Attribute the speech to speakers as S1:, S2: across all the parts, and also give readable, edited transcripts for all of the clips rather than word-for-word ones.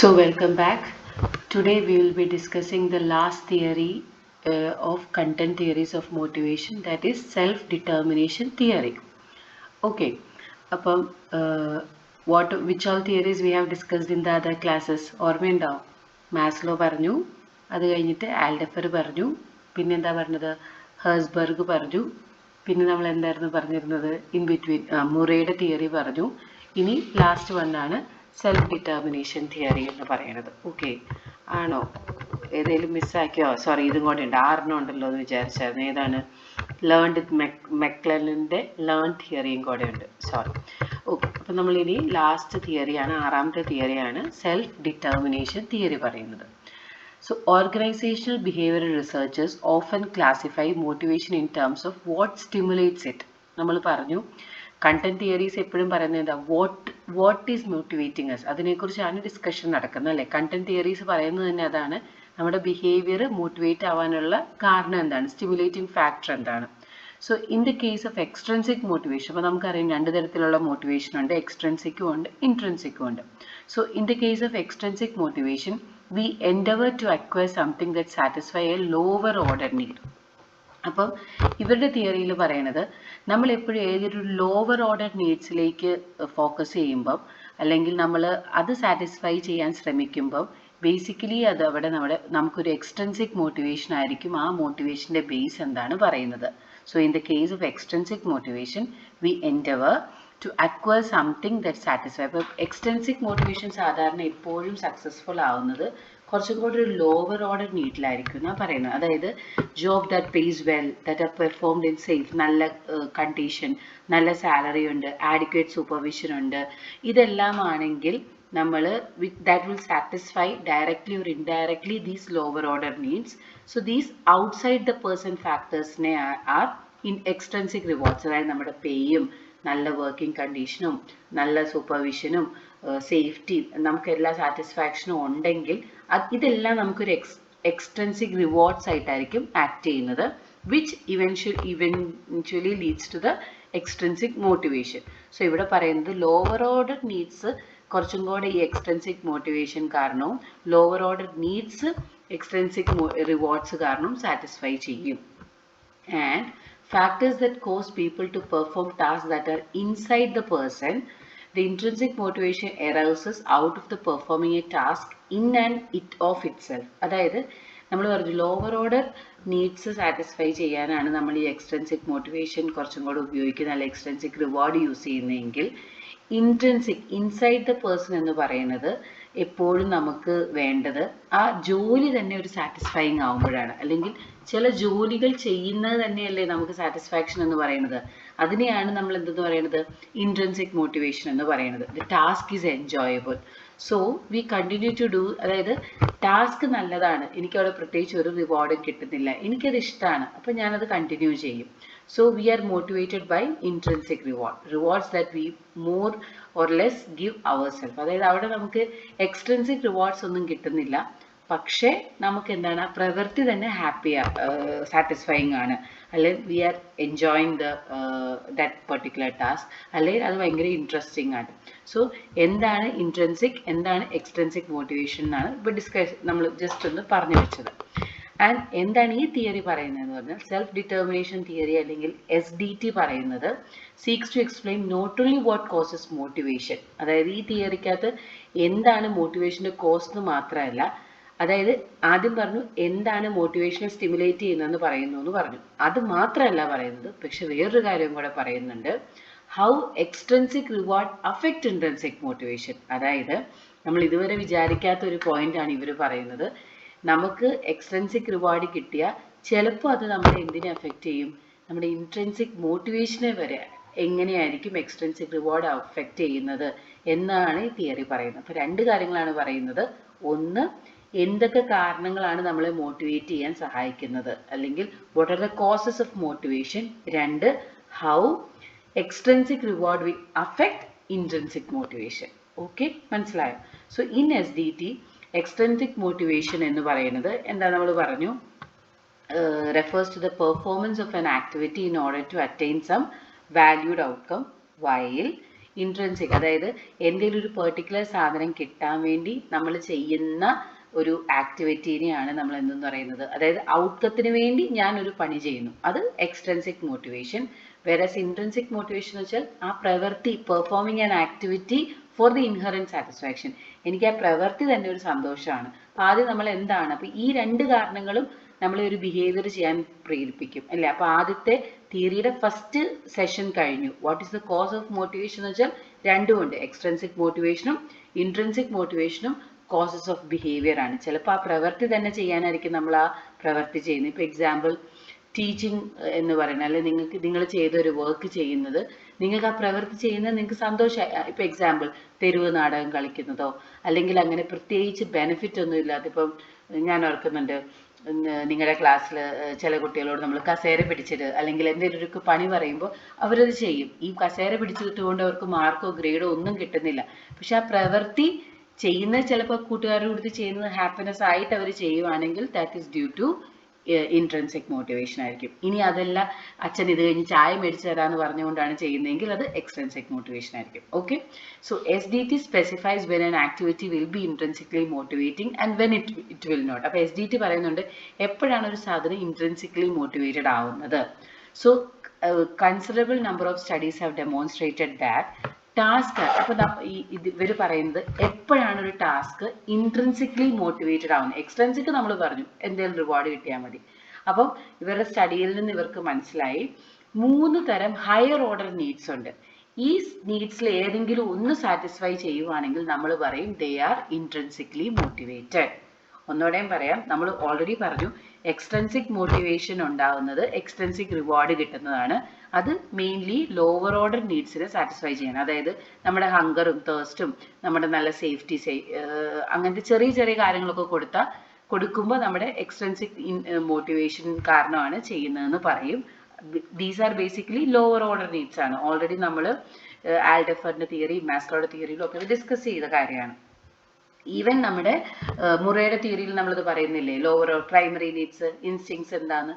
S1: So welcome back. Today we will be discussing the last theory of content theories of motivation, that is self-determination theory. Okay. അപ്പം which all theories we have discussed in the other classes? ഓർമ്മയുണ്ടാവും? Maslow പറഞ്ഞു, അത് കഴിഞ്ഞിട്ട് ആൽഡഫർ പറഞ്ഞു, പിന്നെന്താ പറഞ്ഞത്? ഹേഴ്സ്ബർഗ് പറഞ്ഞു, പിന്നെ നമ്മൾ എന്തായിരുന്നു പറഞ്ഞിരുന്നത്? ഇൻ ബിറ്റ്വീൻ മുറേയുടെ തിയറി പറഞ്ഞു. ഇനി ലാസ്റ്റ് വണ്ണാണ് സെൽഫ് ഡിറ്റർമിനേഷൻ തിയറി എന്ന് പറയുന്നത്. ഓക്കെ ആണോ? ഏതെങ്കിലും മിസ്സാക്കിയോ? സോറി, ഇതും കൂടെ ഉണ്ട്, 6 ഉണ്ടല്ലോ എന്ന് വിചാരിച്ചായിരുന്നു. ഏതാണ്? ലേൺഡ് മെക്ലറിൻ്റെ ലേൺ തിയറിയും കൂടെ ഉണ്ട്. സോറി. ഓക്കെ, അപ്പം നമ്മളിനി ലാസ്റ്റ് തിയറിയാണ്, 6ാമത്തെ തിയറിയാണ് സെൽഫ് ഡിറ്റർമിനേഷൻ തിയറി പറയുന്നത്. So organizational behavioral researchers often classify motivation in terms of what stimulates it. നമ്മൾ പറഞ്ഞു കണ്ടന്റ് തിയറീസ് എപ്പോഴും പറയുന്നത് എന്താ? വാട്ട് ഈസ് മോട്ടിവേറ്റിംഗ് അസ്, അതിനെക്കുറിച്ചാണ് ഡിസ്കഷൻ നടക്കുന്നത് അല്ലേ? കണ്ടന്റ് തിയറീസ് പറയുന്നത് തന്നെ അതാണ്, നമ്മുടെ ബിഹേവിയർ മോട്ടിവേറ്റ് ആവാനുള്ള കാരണം എന്താണ്, സ്റ്റിമുലേറ്റിംഗ് ഫാക്ടർ എന്താണ്. So in the case of extrinsic motivation, അപ്പോൾ നമുക്കറിയാം 2 തരത്തിലുള്ള മോട്ടിവേഷൻ ഉണ്ട്, എക്സ്ട്രൻസിക്കും ഉണ്ട്, ഇൻട്രൻസിക്കും ഉണ്ട്. So in the case of extrinsic motivation we endeavor to acquire something that satisfy a lower order need. അപ്പം ഇവരുടെ തിയറിയിൽ പറയണത് നമ്മൾ എപ്പോഴും ഏതൊരു ലോവർ ഓർഡർ നീഡ്സിലേക്ക് ഫോക്കസ് ചെയ്യുമ്പം, അല്ലെങ്കിൽ നമ്മൾ അത് സാറ്റിസ്ഫൈ ചെയ്യാൻ ശ്രമിക്കുമ്പം ബേസിക്കലി അത് അവിടെ നമുക്കൊരു എക്സ്ട്രൻസിക് മോട്ടിവേഷൻ ആയിരിക്കും. ആ മോട്ടിവേഷൻ്റെ ബേസ് എന്താണ് പറയുന്നത്. So in the case of extrinsic motivation we endeavour to acquire something that satisfy. അപ്പോൾ എക്സ്ട്രൻസിക് മോട്ടിവേഷൻ സാധാരണ എപ്പോഴും സക്സസ്ഫുൾ ആവുന്നത് കുറച്ചും കൂടി ഒരു ലോവർ ഓർഡർ നീഡിലായിരിക്കും എന്നാണ് പറയുന്നത്. അതായത് job that pays well, that are performed in safe, നല്ല കണ്ടീഷൻ, നല്ല സാലറി ഉണ്ട്, ആഡിക്വേറ്റ് സൂപ്പർവിഷൻ ഉണ്ട്, ഇതെല്ലാം ആണെങ്കിൽ നമ്മൾ that will satisfy directly or indirectly these lower order needs. So these outside the person ഫാക്ടേഴ്സിനെ ആർ ഇൻ എക്സ്ട്രൻസിക് റിവാർഡ്സ്. അതായത് നമ്മുടെ പേയും നല്ല വർക്കിംഗ് കണ്ടീഷനും നല്ല സൂപ്പർവിഷനും സേഫ്റ്റി, നമുക്ക് എല്ലാ സാറ്റിസ്ഫാക്ഷനും ഉണ്ടെങ്കിൽ ഇതെല്ലാം നമുക്കൊരു എക്സ്ട്രൻസിക് റിവാർഡ്സ് ആയിട്ടായിരിക്കും ആക്ട് ചെയ്യുന്നത്, which eventually leads to the extrinsic motivation. So ഇവിടെ പറയുന്നത് ലോവർ ഓർഡർ നീഡ്സ് കുറച്ചും കൂടെ ഈ എക്സ്ട്രൻസിക് മോട്ടിവേഷൻ കാരണവും lower order needs extrinsic rewards കാരണവും സാറ്റിസ്ഫൈ ചെയ്യും. And factors that cause people to perform tasks that are inside the person, the intrinsic motivation arises out of the performing a task in and it of itself. അതായത് നമ്മൾ പറഞ്ഞു lower order needs satisfy ചെയ്യാനാണ് നമ്മൾ ഈ extrinsic motivation കുറച്ചും കൂടെ ഉപയോഗിക്കുന്നത്, അല്ലെങ്കിൽ എക്സ്ട്രൻസിക് റിവാർഡ് യൂസ് ചെയ്യുന്നതെങ്കിൽ ഇൻട്രൻസിക് ഇൻസൈഡ് ദ പേഴ്സൺ എന്ന് പറയുന്നത് എപ്പോഴും നമുക്ക് വേണ്ടത് ആ ജോലി തന്നെ ഒരു സാറ്റിസ്ഫൈങ് ആവുമ്പോഴാണ്. അല്ലെങ്കിൽ ചില ജോലികൾ ചെയ്യുന്നത് തന്നെയല്ലേ നമുക്ക് സാറ്റിസ്ഫാക്ഷൻ എന്ന് പറയുന്നത്. അതിനെയാണ് നമ്മൾ എന്തെന്ന് പറയുന്നത്? ഇൻട്രൻസിക് മോട്ടിവേഷൻ എന്ന് പറയുന്നത്. The task is enjoyable, so we continue to do. അതായത് ടാസ്ക് നല്ലതാണ്, എനിക്കവിടെ പ്രത്യേകിച്ച് ഒരു റിവാർഡും കിട്ടുന്നില്ല, എനിക്കത് ഇഷ്ടമാണ്, അപ്പം ഞാനത് കണ്ടിന്യൂ ചെയ്യും. So we are motivated by intrinsic rewards that we more or less give ourselves. അതായത് അവിടെ നമുക്ക് എക്സ്ട്രിൻസിക് റിവാർഡ്സ് ഒന്നും കിട്ടുന്നില്ല, പക്ഷേ നമുക്ക് എന്താണ് ആ പ്രവൃത്തി തന്നെ സാറ്റിസ്ഫൈങ് ആണ്, അല്ലെങ്കിൽ we are enjoying that particular task, അല്ലെങ്കിൽ അത് ഭയങ്കര ഇൻട്രസ്റ്റിംഗ് ആണ്. സോ എന്താണ് ഇൻട്രൻസിക്, എന്താണ് എക്സ്ട്രിൻസിക് മോട്ടിവേഷൻ എന്നാണ് ഇപ്പോൾ നമ്മൾ ജസ്റ്റ് ഒന്ന് പറഞ്ഞു വെച്ചത്. ആൻഡ് എന്താണ് ഈ തിയറി പറയുന്നതെന്ന് പറഞ്ഞാൽ സെൽഫ് ഡിറ്റർമിനേഷൻ തിയറി അല്ലെങ്കിൽ SDT പറയുന്നത് seeks to explain not only what causes motivation. അതായത് ഈ തിയറിക്കകത്ത് എന്താണ് മോട്ടിവേഷൻ്റെ കോസ് എന്ന് മാത്രമല്ല, അതായത് ആദ്യം പറഞ്ഞു എന്താണ് മോട്ടിവേഷനെ സ്റ്റിമുലേറ്റ് ചെയ്യുന്നതെന്ന് പറയുന്നു എന്ന് പറഞ്ഞു, അത് മാത്രമല്ല പറയുന്നത്, പക്ഷെ വേറൊരു കാര്യം കൂടെ പറയുന്നുണ്ട്, how extrinsic reward affect intrinsic motivation. അതായത് നമ്മൾ ഇതുവരെ വിചാരിക്കാത്ത ഒരു പോയിന്റാണ് ഇവർ പറയുന്നത്. നമുക്ക് എക്സ്ട്രൻസിക് റിവാർഡ് കിട്ടിയാൽ ചിലപ്പോൾ അത് നമ്മളെ എന്തിനെ അഫക്റ്റ് ചെയ്യും? നമ്മുടെ ഇൻട്രൻസിക് മോട്ടിവേഷനെ വരെ എങ്ങനെയായിരിക്കും എക്സ്ട്രൻസിക് റിവാർഡ് അഫക്റ്റ് ചെയ്യുന്നത് എന്നാണ് ഈ തിയറി പറയുന്നത്. അപ്പോൾ 2 കാര്യങ്ങളാണ് പറയുന്നത്. ഒന്ന്, എന്തൊക്കെ കാരണങ്ങളാണ് നമ്മളെ മോട്ടിവേറ്റ് ചെയ്യാൻ സഹായിക്കുന്നത്, അല്ലെങ്കിൽ what are the causes of motivation. 2, how extrinsic reward will affect intrinsic motivation. Okay, മനസ്സിലായോ? So in SDT extrinsic motivation എന്ന് പറയുന്നത് എന്താ നമ്മൾ പറഞ്ഞു, refers to the performance of an activity in order to attain some valued outcome, while intrinsic, അതായത് എന്തെങ്കിലും ഒരു particular സാധനം കിട്ടാൻ വേണ്ടി നമ്മൾ ചെയ്യുന്ന ഒരു ആക്ടിവിറ്റീനെയാണ് നമ്മൾ എന്തെന്ന് പറയുന്നത്, അതായത് ഔട്ട്കത്തിന് വേണ്ടി ഞാൻ ഒരു പണി ചെയ്യുന്നു, അത് എക്സ്ട്രിൻസിക് മോട്ടിവേഷൻ. വേറെസ് ഇൻട്രിൻസിക് മോട്ടിവേഷൻ എന്ന് വെച്ചാൽ ആ പ്രവൃത്തി, performing an activity for the inherent satisfaction, എനിക്ക് ആ പ്രവൃത്തി തന്നെ ഒരു സന്തോഷമാണ്. അപ്പോൾ ആദ്യം നമ്മൾ എന്താണ്, അപ്പോൾ ഈ രണ്ട് കാരണങ്ങളും നമ്മളെ ഒരു ബിഹേവിയർ ചെയ്യാൻ പ്രേരിപ്പിക്കും അല്ലേ. അപ്പോൾ ആദ്യത്തെ തിയറിയുടെ ഫസ്റ്റ് സെഷൻ കഴിഞ്ഞു. What is the cause of motivation എന്ന് വെച്ചാൽ രണ്ടുമുണ്ട്, എക്സ്ട്രിൻസിക് മോട്ടിവേഷനും ഇൻട്രിൻസിക് മോട്ടിവേഷനും കോസസ് ഓഫ് ബിഹേവിയർ ആണ്. ചിലപ്പോൾ ആ പ്രവൃത്തി തന്നെ ചെയ്യാനായിരിക്കും നമ്മൾ ആ പ്രവൃത്തി ചെയ്യുന്നത്. ഇപ്പോൾ എക്സാമ്പിൾ ടീച്ചിങ് എന്ന് പറയുന്നത്, അല്ലെങ്കിൽ നിങ്ങൾ ചെയ്തൊരു വർക്ക് ചെയ്യുന്നത്, നിങ്ങൾക്ക് ആ പ്രവൃത്തി ചെയ്യുന്നത് നിങ്ങൾക്ക് സന്തോഷമായി. ഇപ്പോൾ എക്സാമ്പിൾ തെരുവ് നാടകം കളിക്കുന്നതോ, അല്ലെങ്കിൽ അങ്ങനെ പ്രത്യേകിച്ച് ബെനിഫിറ്റ് ഒന്നും ഇല്ലാത്ത, ഇപ്പം ഞാൻ ഓർക്കുന്നുണ്ട് നിങ്ങളുടെ ക്ലാസ്സിൽ ചില കുട്ടികളോട് നമ്മൾ കസേര പിടിച്ചിട്ട് അല്ലെങ്കിൽ എന്തെങ്കിലും ഒരു പണി പറയുമ്പോൾ അവരത് ചെയ്യും. ഈ കസേര പിടിച്ചിട്ടുകൊണ്ട് അവർക്ക് മാർക്കോ ഗ്രേഡോ ഒന്നും കിട്ടുന്നില്ല. പക്ഷെ ആ പ്രവൃത്തി ചെയ്യുന്നത് ചിലപ്പോൾ കൂട്ടുകാരുടെ കൂടി ചെയ്യുന്നത് ഹാപ്പിനെസ് ആയിട്ട് അവർ ചെയ്യുവാണെങ്കിൽ that is due to intrinsic motivation ആയിരിക്കും. ഇനി അതല്ല, അച്ഛൻ ഇത് കഴിഞ്ഞ് ചായ മേടിച്ചു തരാമെന്ന് പറഞ്ഞുകൊണ്ടാണ് ചെയ്യുന്നതെങ്കിൽ അത് എക്സ്ട്രിൻസിക് മോട്ടിവേഷൻ ആയിരിക്കും. Okay, so SDT specifies when an activity will be intrinsically motivating and when it will not. അപ്പോൾ SDT പറയുന്നുണ്ട് എപ്പോഴാണ് ഒരു സാധനം ഇൻട്രൻസിക്കലി മോട്ടിവേറ്റഡ് ആവുന്നത്. So considerable number of studies have demonstrated that task, അപ്പോൾ ഇവർ പറയുന്നത് എപ്പോഴാണ് ഒരു ടാസ്ക് ഇൻട്രൻസിക്കലി മോട്ടിവേറ്റഡ് ആവുന്നത്. എക്സ്ട്രിൻസിക് നമ്മൾ പറഞ്ഞു എന്തെങ്കിലും റിവാർഡ് കിട്ടിയാൽ മതി. അപ്പം ഇവരുടെ സ്റ്റഡിയിൽ നിന്ന് ഇവർക്ക് മനസ്സിലായി 3 തരം ഹയർ ഓർഡർ നീഡ്സ് ഉണ്ട്. ഈ നീഡ്സിൽ ഏതെങ്കിലും ഒന്ന് സാറ്റിസ്ഫൈ ചെയ്യുവാണെങ്കിൽ നമ്മൾ പറയും ദേ ആർ ഇൻട്രൻസിക്കലി മോട്ടിവേറ്റഡ്. ഒന്നുകൂടെയും പറയാം, നമ്മൾ ഓൾറെഡി പറഞ്ഞു എക്സ്ട്രിൻസിക് മോട്ടിവേഷൻ ഉണ്ടാവുന്നത് എക്സ്ട്രിൻസിക് റിവാർഡ് കിട്ടുന്നതാണ്. അത് മെയിൻലി ലോവർ ഓർഡർ നീഡ്സിനെ സാറ്റിസ്ഫൈ ചെയ്യാൻ, അതായത് നമ്മുടെ ഹങ്കറും തേഴ്സ്റ്റും നമ്മുടെ നല്ല സേഫ്റ്റി അങ്ങനത്തെ ചെറിയ ചെറിയ കാര്യങ്ങളൊക്കെ കൊടുക്കുമ്പോൾ നമ്മുടെ എക്സ്ട്രിൻസിക് മോട്ടിവേഷൻ കാരണമാണ് ചെയ്യുന്നതെന്ന് പറയും. These are basically lower order needs ആണ്. ഓൾറെഡി നമ്മൾ ആൽഡെഫറിന്റെ തിയറി, മാസ്ലോയുടെ തിയറിയിലും ഒക്കെ ഡിസ്കസ് ചെയ്ത കാര്യമാണ്. ഈവൻ നമ്മുടെ മുറയുടെ തിയറിയിൽ നമ്മളത് പറയുന്നില്ലേ, ലോവർ പ്രൈമറി നീഡ്സ്, ഇൻസ്റ്റിങ്സ് എന്താന്ന്.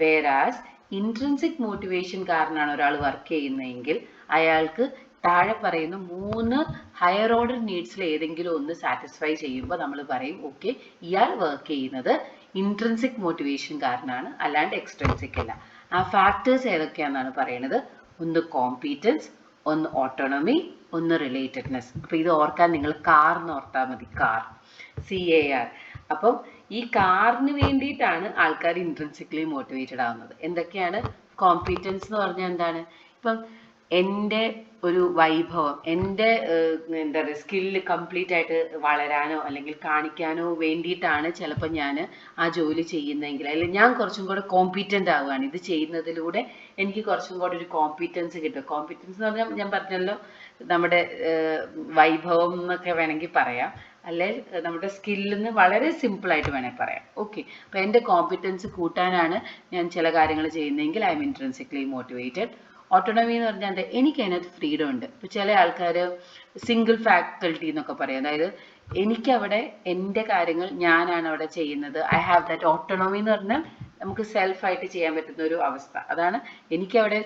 S1: വേറാസ് ഇൻട്രൻസിക് മോട്ടിവേഷൻ കാരണമാണ് ഒരാൾ വർക്ക് ചെയ്യുന്നതെങ്കിൽ അയാൾക്ക് താഴെ പറയുന്ന 3 ഹയർ ഓർഡർ നീഡ്സിൽ ഏതെങ്കിലും ഒന്ന് സാറ്റിസ്ഫൈ ചെയ്യുമ്പോൾ നമ്മൾ പറയും ഓക്കെ, ഇയാൾ വർക്ക് ചെയ്യുന്നത് ഇൻട്രൻസിക് മോട്ടിവേഷൻ കാരണമാണ്, അല്ലാണ്ട് എക്സ്ട്രിൻസിക് അല്ല. ആ ഫാക്ടേഴ്സ് ഏതൊക്കെയാണെന്നാണ് പറയുന്നത്. ഒന്ന് കോമ്പീറ്റൻസ്, ഒന്ന് ഓട്ടോണമി, ഒന്ന് റിലേറ്റഡ്നെസ്. അപ്പോൾ ഇത് ഓർക്കാൻ നിങ്ങൾ കാർ എന്ന് ഓർത്താൽ മതി, കാർ, CAR. അപ്പം ഈ കാറിന് വേണ്ടിയിട്ടാണ് ആൾക്കാർ ഇൻട്രൻസിക്കലി മോട്ടിവേറ്റഡ് ആവുന്നത്. എന്തൊക്കെയാണ് കോമ്പീറ്റൻസ് എന്ന് പറഞ്ഞാൽ എന്താണ്? ഇപ്പം എൻ്റെ ഒരു വൈഭവം, എൻ്റെ എന്താ പറയുക സ്കില്ല് കംപ്ലീറ്റ് ആയിട്ട് വളരാനോ അല്ലെങ്കിൽ കാണിക്കാനോ വേണ്ടിയിട്ടാണ് ചിലപ്പോൾ ഞാൻ ആ ജോലി ചെയ്യുന്നതെങ്കിൽ, അല്ലെങ്കിൽ ഞാൻ കുറച്ചും കൂടെ കോമ്പീറ്റൻ്റ് ആവുകയാണ്, ഇത് ചെയ്യുന്നതിലൂടെ എനിക്ക് കുറച്ചും കൂടെ ഒരു കോമ്പീറ്റൻസ് കിട്ടും. കോമ്പീറ്റൻസ് എന്ന് പറഞ്ഞാൽ ഞാൻ പറഞ്ഞല്ലോ നമ്മുടെ വൈഭവം എന്നൊക്കെ വേണമെങ്കിൽ പറയാം, അല്ലെങ്കിൽ നമ്മുടെ സ്കില്ലെന്ന് വളരെ സിമ്പിളായിട്ട് വേണമെങ്കിൽ പറയാം. ഓക്കെ, അപ്പോൾ എൻ്റെ കോമ്പീറ്റൻസ് കൂട്ടാനാണ് ഞാൻ ചില കാര്യങ്ങൾ ചെയ്യുന്നതെങ്കിൽ I M intrinsically motivated. Autonomy എന്ന് പറഞ്ഞാൽ എന്താ, എനിക്ക് അതിനകത്ത് ഫ്രീഡം ഉണ്ട്. ഇപ്പോൾ ചില ആൾക്കാർ സിംഗിൾ ഫാക്കൽറ്റി എന്നൊക്കെ പറയും, അതായത് എനിക്കവിടെ എൻ്റെ കാര്യങ്ങൾ ഞാനാണ് അവിടെ ചെയ്യുന്നത്. ഐ ഹാവ് ദാറ്റ് ഓട്ടോണമി എന്ന് പറഞ്ഞാൽ നമുക്ക് സെൽഫായിട്ട് ചെയ്യാൻ പറ്റുന്ന ഒരു അവസ്ഥ. അതാണ് എനിക്കവിടെ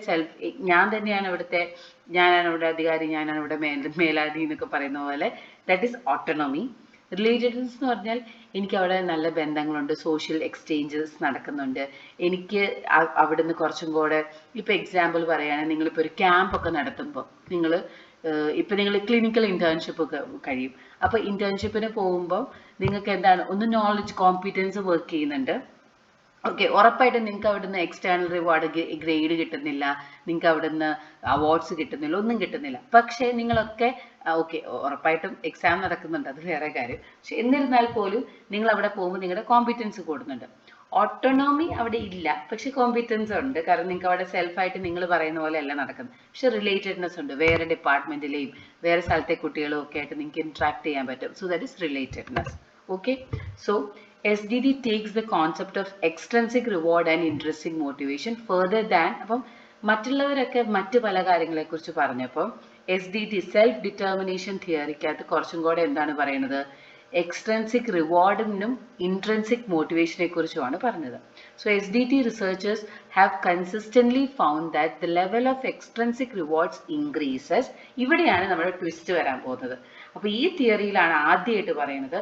S1: ഞാൻ തന്നെയാണ് ഞാനാണ് ഇവിടെ അധികാരി, ഞാനാണ് ഇവിടെ മേലാധി എന്നൊക്കെ പറയുന്ന പോലെ, ദാറ്റ് ഈസ് ഓട്ടോണമി. റിലേറ്റഡ്നെസ് എന്ന് പറഞ്ഞാൽ എനിക്കവിടെ നല്ല ബന്ധങ്ങളുണ്ട്, സോഷ്യൽ എക്സ്ചേഞ്ചസ് നടക്കുന്നുണ്ട്, എനിക്ക് അവിടുന്ന് കുറച്ചും കൂടെ, ഇപ്പോൾ എക്സാമ്പിൾ പറയുകയാണെങ്കിൽ നിങ്ങളിപ്പോൾ ഒരു ക്യാമ്പൊക്കെ നടത്തുമ്പോൾ ഇപ്പം നിങ്ങൾ ക്ലിനിക്കൽ ഇൻറ്റേൺഷിപ്പ് ഒക്കെ കഴിയും. അപ്പോൾ ഇൻറ്റേൺഷിപ്പിന് പോകുമ്പോൾ നിങ്ങൾക്ക് എന്താണ്, ഒന്ന് നോളജ് കോമ്പീറ്റൻസ് വർക്ക് ചെയ്യുന്നുണ്ട്. ഓക്കെ, ഉറപ്പായിട്ടും നിങ്ങൾക്ക് അവിടുന്ന് എക്സ്റ്റേണൽ റിവാർഡ് ഗ്രേഡ് കിട്ടുന്നില്ല, നിങ്ങൾക്ക് അവിടുന്ന് അവാർഡ്സ് കിട്ടുന്നില്ല, ഒന്നും കിട്ടുന്നില്ല. പക്ഷേ നിങ്ങളൊക്കെ ഓക്കെ, ഉറപ്പായിട്ടും എക്സാം നടക്കുന്നുണ്ട്, അത് വേറെ കാര്യം. പക്ഷെ എന്നിരുന്നാൽ പോലും നിങ്ങൾ അവിടെ പോകുമ്പോൾ നിങ്ങളുടെ കോമ്പീറ്റൻസ് കൂടുന്നുണ്ട്. ഓട്ടോണോമി അവിടെ ഇല്ല, പക്ഷെ കോമ്പീറ്റൻസ് ഉണ്ട്. കാരണം നിങ്ങൾക്ക് അവിടെ സെൽഫായിട്ട് നിങ്ങൾ പറയുന്ന പോലെ അല്ല നടക്കുന്നത്. പക്ഷെ റിലേറ്റഡ്നെസ് ഉണ്ട്, വേറെ ഡിപ്പാർട്ട്മെന്റിലെയും വേറെ സ്ഥലത്തെ കുട്ടികളും ഒക്കെ ആയിട്ട് നിങ്ങൾക്ക് ഇന്ററാക്ട് ചെയ്യാൻ പറ്റും. So that is relatedness. Okay, so SDT takes the concept of extrinsic reward and intrinsic motivation further than, അപ്പം മറ്റുള്ളവരൊക്കെ മറ്റു പല കാര്യങ്ങളെക്കുറിച്ച് പറഞ്ഞപ്പോൾ SDT സെൽഫ് ഡിറ്റർമിനേഷൻ തിയറിക്കകത്ത് കുറച്ചും കൂടെ എന്താണ് പറയുന്നത്, എക്സ്ട്രൻസിക് റിവാർഡിനും ഇൻട്രൻസിക് മോട്ടിവേഷനെ കുറിച്ചുമാണ് പറഞ്ഞത്. So SDT researchers have consistently found that the level of extrinsic rewards increases. ഇവിടെയാണ് നമ്മുടെ ട്വിസ്റ്റ് വരാൻ പോകുന്നത്. അപ്പോൾ ഈ തിയറിയിലാണ് ആദ്യമായിട്ട് പറയുന്നത്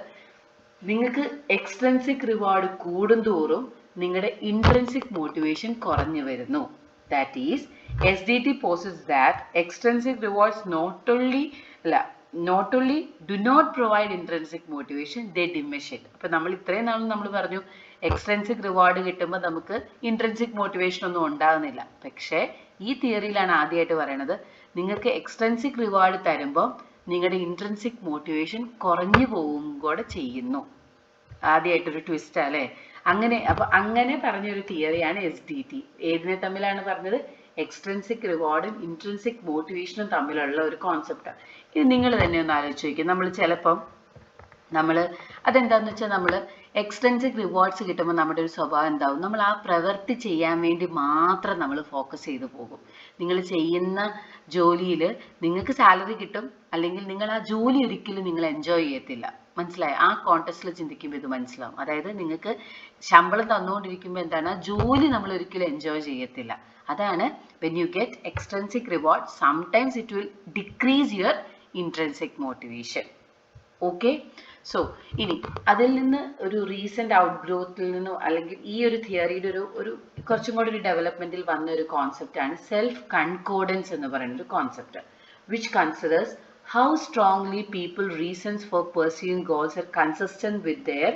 S1: നിങ്ങൾക്ക് എക്സ്ട്രൻസിക് റിവാർഡ് കൂടുന്തോറും നിങ്ങളുടെ ഇൻട്രൻസിക് മോട്ടിവേഷൻ കുറഞ്ഞു വരുന്നു. That is, SDT posits that extrinsic rewards not only do not provide intrinsic motivation, they diminish it. അപ്പോൾ നമ്മൾ ഇത്രയും നാളും നമ്മൾ പറഞ്ഞു എക്സ്ട്രൻസിക് റിവാർഡ് കിട്ടുമ്പോൾ നമുക്ക് ഇൻട്രൻസിക് മോട്ടിവേഷൻ ഒന്നും ഉണ്ടാകുന്നില്ല. പക്ഷേ ഈ തിയറിയിലാണ് ആദ്യമായിട്ട് പറയുന്നത് നിങ്ങൾക്ക് എക്സ്ട്രൻസിക് റിവാർഡ് തരുമ്പോൾ നിങ്ങളുടെ ഇൻട്രൻസിക് മോട്ടിവേഷൻ കുറഞ്ഞു പോവും കൂടെ ചെയ്യുന്നു. ആദ്യമായിട്ടൊരു ട്വിസ്റ്റ് അല്ലേ. അങ്ങനെ പറഞ്ഞൊരു തിയറിയാണ് SDT. ഏതിനെ തമ്മിലാണ് പറഞ്ഞത്? എക്സ്ട്രൻസിക് റിവാർഡും ഇൻട്രൻസിക് മോട്ടിവേഷനും തമ്മിലുള്ള ഒരു കോൺസെപ്റ്റാണ്. ഇത് നിങ്ങൾ തന്നെ ഒന്ന് ആലോചിച്ച് നോക്കുക. അതെന്താണെന്ന് വെച്ചാൽ നമ്മൾ എക്സ്ട്രൻസിക് റിവാർഡ്സ് കിട്ടുമ്പോൾ നമ്മുടെ ഒരു സ്വഭാവം എന്താവും? നമ്മൾ ആ പ്രവൃത്തി ചെയ്യാൻ വേണ്ടി മാത്രം നമ്മൾ ഫോക്കസ് ചെയ്ത് പോകും. നിങ്ങൾ ചെയ്യുന്ന ജോലിയിൽ നിങ്ങൾക്ക് സാലറി കിട്ടും, അല്ലെങ്കിൽ നിങ്ങൾ ആ ജോലി ഒരിക്കലും നിങ്ങൾ എൻജോയ് ചെയ്യത്തില്ല. മനസ്സിലായി? ആ കോണ്ടെക്സ്റ്റിൽ ചിന്തിക്കുമ്പോൾ ഇത് മനസ്സിലാവും. അതായത് നിങ്ങൾക്ക് ശമ്പളം തന്നുകൊണ്ടിരിക്കുമ്പോൾ എന്താണ്, ആ ജോലി നമ്മൾ ഒരിക്കലും എൻജോയ് ചെയ്യത്തില്ല. അതാണ് when you get extrinsic reward, sometimes it will decrease your intrinsic motivation. Okay. So ഇനി അതിൽ നിന്ന് ഒരു റീസെന്റ് ഔട്ട്ഗ്രോത്തിൽ നിന്നും അല്ലെങ്കിൽ ഈ ഒരു തിയറിയുടെ ഒരു കുറച്ചും കൂടി ഒരു ഡെവലപ്മെന്റിൽ വന്ന ഒരു കോൺസെപ്റ്റ് ആണ് സെൽഫ് കൺകോർഡൻസ് എന്ന് പറയുന്ന ഒരു concept, which considers how strongly people reasons for pursuing goals are consistent with their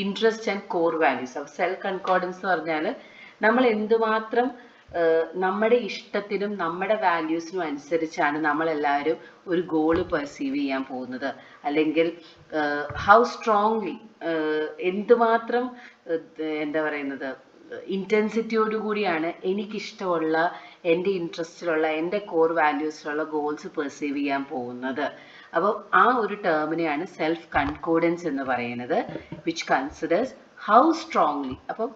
S1: interest and core values. of self concordance എന്ന് പറഞ്ഞാൽ നമ്മൾ എന്തുമാത്രം നമ്മുടെ ഇഷ്ടത്തിനും നമ്മുടെ വാല്യൂസിനും അനുസരിച്ചാണ് നമ്മളെല്ലാവരും ഒരു ഗോള് പെർസീവ് ചെയ്യാൻ പോകുന്നത്, അല്ലെങ്കിൽ ഹൗ സ്ട്രോങ്ലി എന്തുമാത്രം എന്താ പറയുന്നത് ഇൻറ്റൻസിറ്റിയോടുകൂടിയാണ് എനിക്കിഷ്ടമുള്ള എൻ്റെ ഇൻട്രസ്റ്റിലുള്ള എൻ്റെ കോർ വാല്യൂസിലുള്ള ഗോൾസ് പെർസീവ് ചെയ്യാൻ പോകുന്നത്. അപ്പോൾ ആ ഒരു ടേമിനെയാണ് സെൽഫ് കൺകോർഡൻസ് എന്ന് പറയുന്നത്, വിച്ച് കൺസിഡേഴ്സ് ഹൗ സ്ട്രോങ്ലി. അപ്പം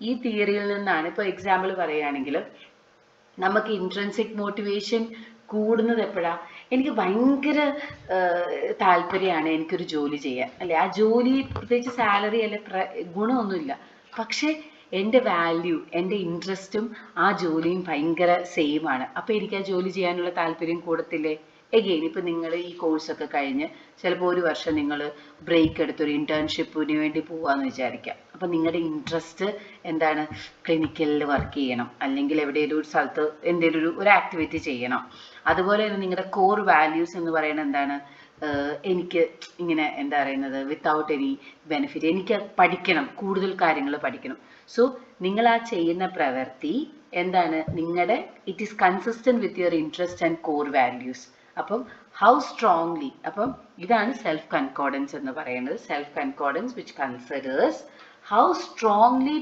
S1: ഈ തിയറിയിൽ നിന്നാണ് ഇപ്പോൾ എക്സാമ്പിൾ പറയുകയാണെങ്കിൽ നമുക്ക് ഇൻട്രൻസിക് മോട്ടിവേഷൻ കൂടുന്നത് എപ്പോഴാണ്? എനിക്ക് ഭയങ്കര താല്പര്യമാണ് എനിക്കൊരു ജോലി ചെയ്യാൻ, അല്ലെ? ആ ജോലി പ്രത്യേകിച്ച് സാലറി അല്ലെ ഗുണമൊന്നുമില്ല, പക്ഷേ എൻ്റെ വാല്യൂ എൻ്റെ ഇൻട്രസ്റ്റും ആ ജോലിയും ഭയങ്കര സെയിം ആണ്. അപ്പോൾ എനിക്ക് ആ ജോലി ചെയ്യാനുള്ള താല്പര്യം കൂടത്തില്ലേ? എഗെയിൻ ഇപ്പം നിങ്ങൾ ഈ കോഴ്സൊക്കെ കഴിഞ്ഞ് ചിലപ്പോൾ ഒരു വർഷം നിങ്ങൾ ബ്രേക്ക് എടുത്തൊരു ഇൻറ്റേൺഷിപ്പിന് വേണ്ടി പോവാന്ന് വിചാരിക്കാം. അപ്പം നിങ്ങളുടെ ഇൻട്രസ്റ്റ് എന്താണ്? ക്ലിനിക്കലിൽ വർക്ക് ചെയ്യണം, അല്ലെങ്കിൽ എവിടെയെങ്കിലും ഒരു സ്ഥലത്ത് എന്തെങ്കിലും ഒരു ആക്ടിവിറ്റി ചെയ്യണം. അതുപോലെ തന്നെ നിങ്ങളുടെ കോർ വാല്യൂസ് എന്ന് പറയുന്നത് എന്താണ്? എനിക്ക് ഇങ്ങനെ എന്താ പറയുന്നത് വിത്തൗട്ട് എനി ബെനിഫിറ്റ് എനിക്ക് പഠിക്കണം, കൂടുതൽ കാര്യങ്ങൾ പഠിക്കണം. സോ നിങ്ങൾ ആ ചെയ്യുന്ന പ്രവൃത്തി എന്താണ്? നിങ്ങളുടെ it is consistent with your interest and core values. അപ്പം ഹൗ സ്ട്രോങ്ലി, അപ്പം ഇതാണ് സെൽഫ് കൺകോർഡൻസ് എന്ന് പറയുന്നത്. Self concordance which considers how strongly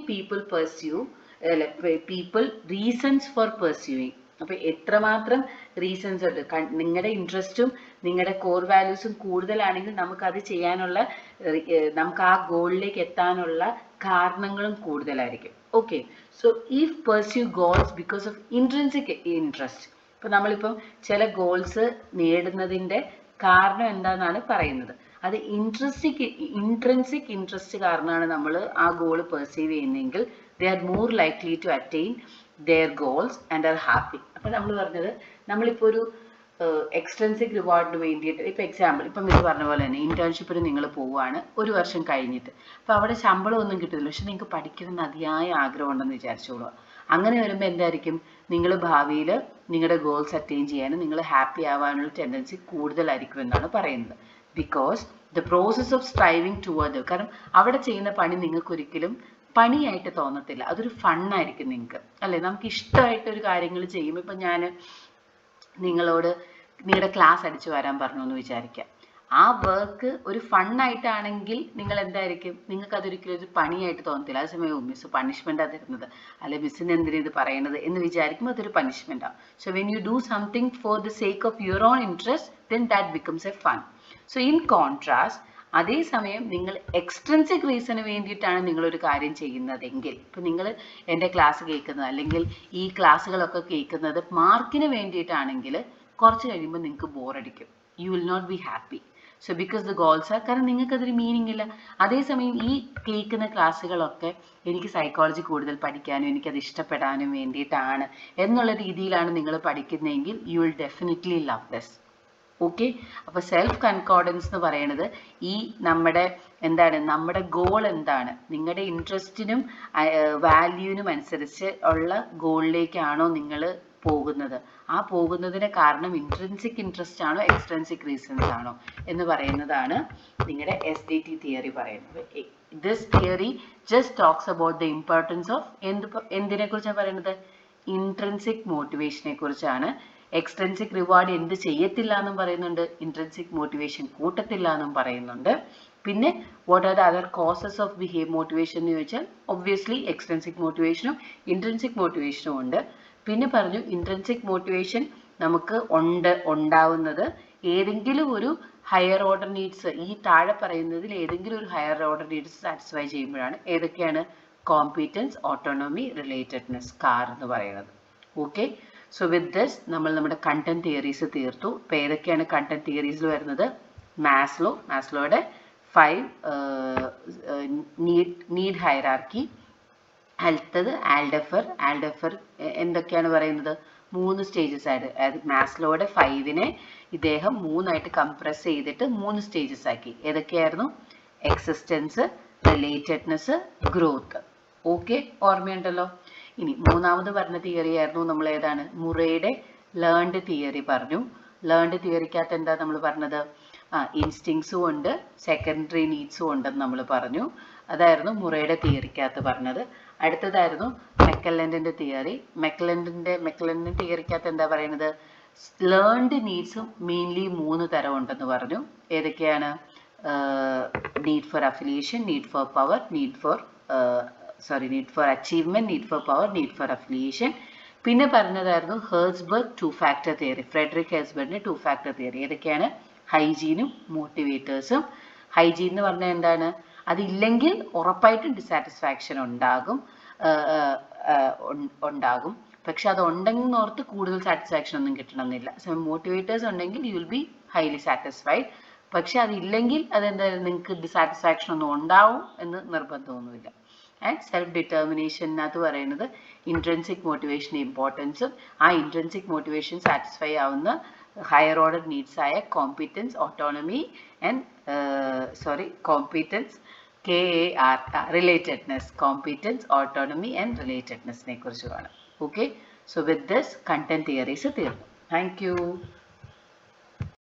S1: people reasons for pursuing. അപ്പം എത്രമാത്രം റീസൺസ് ഉണ്ട്, നിങ്ങളുടെ ഇൻട്രസ്റ്റും നിങ്ങളുടെ കോർ വാല്യൂസും കൂടുതലാണെങ്കിൽ നമുക്കത് ചെയ്യാനുള്ള നമുക്ക് ആ ഗോളിലേക്ക് എത്താനുള്ള കാരണങ്ങളും കൂടുതലായിരിക്കും. Okay. So if pursue goals because of intrinsic interest, ഇപ്പം നമ്മളിപ്പം ചില ഗോൾസ് നേടുന്നതിൻ്റെ കാരണം എന്താണെന്നാണ് പറയുന്നത്. അത് ഇൻട്രിൻസിക് ഇൻട്രസ്റ്റ് കാരണമാണ് നമ്മൾ ആ ഗോള് പെർസീവ് ചെയ്യുന്നതെങ്കിൽ they are more likely to attain their goals and are happy. അപ്പോൾ നമ്മൾ പറഞ്ഞത് നമ്മളിപ്പോൾ ഒരു എക്സ്ട്രൻസിക് റിവാർഡിന് വേണ്ടിയിട്ട് ഇപ്പോൾ എക്സാമ്പിൾ ഇപ്പം ഇത് പറഞ്ഞ പോലെ തന്നെ ഇൻറ്റേൺഷിപ്പിന് നിങ്ങൾ പോവുകയാണ് ഒരു വർഷം കഴിഞ്ഞിട്ട്. അപ്പോൾ അവിടെ ശമ്പളം ഒന്നും കിട്ടുന്നില്ല, പക്ഷെ നിങ്ങൾക്ക് പഠിക്കണമെന്ന് അതിയായ ആഗ്രഹം ഉണ്ടെന്ന് വിചാരിച്ചോളുക. അങ്ങനെ വരുമ്പോൾ എന്തായിരിക്കും? നിങ്ങൾ ഭാവിയിൽ നിങ്ങളുടെ ഗോൾസ് അറ്റൈൻ ചെയ്യാനും നിങ്ങൾ ഹാപ്പി ആവാനുള്ള ടെൻഡൻസി കൂടുതലായിരിക്കും എന്നാണ് പറയുന്നത്. Because the process of striving toward, കാരണം അവിടെ ചെയ്യുന്ന പണി നിങ്ങൾക്കൊരിക്കലും പണിയായിട്ട് തോന്നത്തില്ല, അതൊരു ഫണ്ണായിരിക്കും നിങ്ങൾക്ക്, അല്ലേ? നമുക്ക് ഇഷ്ടമായിട്ടൊരു കാര്യങ്ങൾ ചെയ്യും. ഇപ്പം ഞാൻ നിങ്ങളോട് നിങ്ങളുടെ ക്ലാസ് അടിച്ചു വരാൻ പറഞ്ഞു എന്ന് വിചാരിക്കാം. ആ വർക്ക് ഒരു ഫണ്ണായിട്ടാണെങ്കിൽ നിങ്ങൾ എന്തായിരിക്കും? നിങ്ങൾക്ക് അതൊരിക്കലും ഒരു പണിയായിട്ട് തോന്നത്തില്ല. അതേസമയം മിസ് പണിഷ്മെൻറ്റാണ് തരുന്നത്, അല്ലെ മിസ്സിന് എന്തിനാ ഇത് പറയണത് എന്ന് വിചാരിക്കുമ്പോൾ അതൊരു പണിഷ്മെൻറ്റാണ്. So when you do something for the sake of your own interest, then that becomes a fun. So in contrast, അതേസമയം നിങ്ങൾ എക്സ്ട്രൻസിക് റീസണ് വേണ്ടിയിട്ടാണ് നിങ്ങളൊരു കാര്യം ചെയ്യുന്നതെങ്കിൽ, ഇപ്പം നിങ്ങൾ എൻ്റെ ക്ലാസ് കേൾക്കുന്നത് അല്ലെങ്കിൽ ഈ ക്ലാസ്സുകളൊക്കെ കേൾക്കുന്നത് മാർക്കിന് വേണ്ടിയിട്ടാണെങ്കിൽ കുറച്ച് കഴിയുമ്പോൾ നിങ്ങൾക്ക് ബോറടിക്കും, you will not be happy. So because the goals are, കാരണം നിങ്ങൾക്ക് അതൊരു മീനിങ് ഇല്ല. അതേസമയം ഈ കേൾക്കുന്ന ക്ലാസ്സുകളൊക്കെ എനിക്ക് സൈക്കോളജി കൂടുതൽ പഠിക്കാനും എനിക്കത് ഇഷ്ടപ്പെടാനും വേണ്ടിയിട്ടാണ് എന്നുള്ള രീതിയിലാണ് നിങ്ങൾ പഠിക്കുന്നതെങ്കിൽ you will definitely love this. Okay, അപ്പോൾ സെൽഫ് കൺകോർഡൻസ് എന്ന് പറയുന്നത് ഈ നമ്മുടെ എന്താണ്, നമ്മുടെ ഗോൾ എന്താണ്, നിങ്ങളുടെ ഇൻട്രസ്റ്റിനും വാല്യൂവിനും അനുസരിച്ച് ഉള്ള ഗോളിലേക്കാണോ നിങ്ങൾ പോകുന്നത്, ആ പോകുന്നതിന് കാരണം ഇൻട്രിൻസിക് ഇൻട്രസ്റ്റ് ആണോ എക്സ്ട്രിൻസിക് റീസൺസ് ആണോ എന്ന് പറയുന്നതാണ് നിങ്ങളുടെ SDT തിയറി പറയുന്നത്. This theory just talks about the importance of എന്തിനെ കുറിച്ചാണ് പറയുന്നത്, ഇൻട്രിൻസിക് മോട്ടിവേഷനെ കുറിച്ചാണ്. എക്സ്ട്രിൻസിക് റിവാർഡ് എന്ത് ചെയ്യത്തില്ല എന്നും പറയുന്നുണ്ട്, ഇൻട്രിൻസിക് മോട്ടിവേഷൻ കൂട്ടത്തില്ല എന്നും പറയുന്നുണ്ട്. പിന്നെ what are the other causes of motivation എന്ന് ചോദിച്ചാൽ ഒബ്വിയസ്ലി എക്സ്ട്രിൻസിക് മോട്ടിവേഷനും ഇൻട്രിൻസിക് മോട്ടിവേഷനും ഉണ്ട്. പിന്നെ പറഞ്ഞു ഇൻട്രിൻസിക് മോട്ടിവേഷൻ നമുക്ക് ഉണ്ടാവുന്നത് ഏതെങ്കിലും ഒരു ഹയർ ഓർഡർ നീഡ്സ്, ഈ താഴെ പറയുന്നതിൽ ഏതെങ്കിലും ഒരു ഹയർ ഓർഡർ നീഡ്സ് സാറ്റിസ്ഫൈ ചെയ്യുമ്പോഴാണ്. ഏതൊക്കെയാണ്, കോമ്പീറ്റൻസ്, ഓട്ടോണമി, റിലേറ്റഡ്നെസ്, കാർ എന്ന് പറയുന്നത്. ഓക്കെ, സോ വിത്ത് ദിസ് നമ്മൾ നമ്മുടെ കണ്ടന്റ് തിയറീസ് തീർത്തു. ഇപ്പോൾ ഏതൊക്കെയാണ് കണ്ടന്റ് തിയറീസിൽ വരുന്നത്, മാസ്ലോയുടെ 5 നീഡ് ഹൈറാർക്കി. അടുത്തത് ആൽഡഫർ എന്തൊക്കെയാണ് പറയുന്നത്, 3 സ്റ്റേജസ് ആയിട്ട്, അതായത് മാസ്ലോയുടെ 5നെ ഇദ്ദേഹം 3ആയിട്ട് കംപ്രസ് ചെയ്തിട്ട് 3 സ്റ്റേജസ് ആക്കി. ഏതൊക്കെയായിരുന്നു, എക്സിസ്റ്റൻസ്, റിലേറ്റഡ്നെസ്, ഗ്രോത്ത്. ഓക്കെ, ഓർമ്മയുണ്ടല്ലോ. ഇനി മൂന്നാമത് പറഞ്ഞ തിയറി ആയിരുന്നു നമ്മൾ ഏതാണ്, മുറയുടെ ലേൺഡ് തിയറി പറഞ്ഞു. ലേൺഡ് തിയറിക്കകത്ത് എന്താ നമ്മൾ പറഞ്ഞത്, ഇൻസ്റ്റിങ്സും ഉണ്ട് സെക്കൻഡറി നീഡ്സും ഉണ്ടെന്ന് നമ്മൾ പറഞ്ഞു. അതായിരുന്നു മുറയുടെ തിയറിക്കകത്ത് പറഞ്ഞത്. അടുത്തതായിരുന്നു മെക്കലൻഡിന്റെ തിയറി. മെക്കലൻഡിന്റെ തിയറിക്കകത്ത് എന്താ പറയുന്നത്, ലേൺഡ് നീഡ്സും മെയിൻലി 3 തരം ഉണ്ടെന്ന് പറഞ്ഞു. ഏതൊക്കെയാണ്, need for affiliation, need for power, need for achievement, need for power, need for affiliation. പിന്നെ പറഞ്ഞതായിരുന്നു ഹെർസ്ബർഗ് 2 ഫാക്ടർ തിയറി, ഫ്രെഡറിക് ഹെർസ്ബർഗിന്റെ 2 ഫാക്ടർ തിയറി. ഏതൊക്കെയാണ്, ഹൈജീനും മോട്ടിവേറ്റേഴ്സും. ഹൈജീൻ എന്ന് പറഞ്ഞാൽ എന്താണ്, അതില്ലെങ്കിൽ ഉറപ്പായിട്ടും ഡിസാറ്റിസ്ഫാക്ഷൻ ഉണ്ടാകും. പക്ഷെ അത് ഉണ്ടെങ്കിൽ ഓർത്ത് കൂടുതൽ സാറ്റിസ്ഫാക്ഷൻ ഒന്നും കിട്ടണമെന്നില്ല. സോ മോട്ടിവേറ്റേഴ്സ് ഉണ്ടെങ്കിൽ you will be highly satisfied. പക്ഷെ അതില്ലെങ്കിൽ അതെന്തായാലും നിങ്ങൾക്ക് ഡിസാറ്റിസ്ഫാക്ഷൻ ഒന്നും ഉണ്ടാവും എന്ന് നിർബന്ധമൊന്നുമില്ല. ആൻഡ് സെൽഫ് ഡിറ്റർമിനേഷനകത്ത് പറയുന്നത് ഇൻട്രിൻസിക് മോട്ടിവേഷൻ ഇമ്പോർട്ടൻസും, ആ ഇൻട്രിൻസിക് മോട്ടിവേഷൻ സാറ്റിസ്ഫൈ ആവുന്ന ഹയർ ഓർഡർ നീഡ്സ് ആയ competence, autonomy and competence, relatedness, competence, autonomy and റിലേറ്റഡ്നെസ്സിനെ കുറിച്ചുമാണ്. Okay, so with this content theories തീർന്നു. Thank U.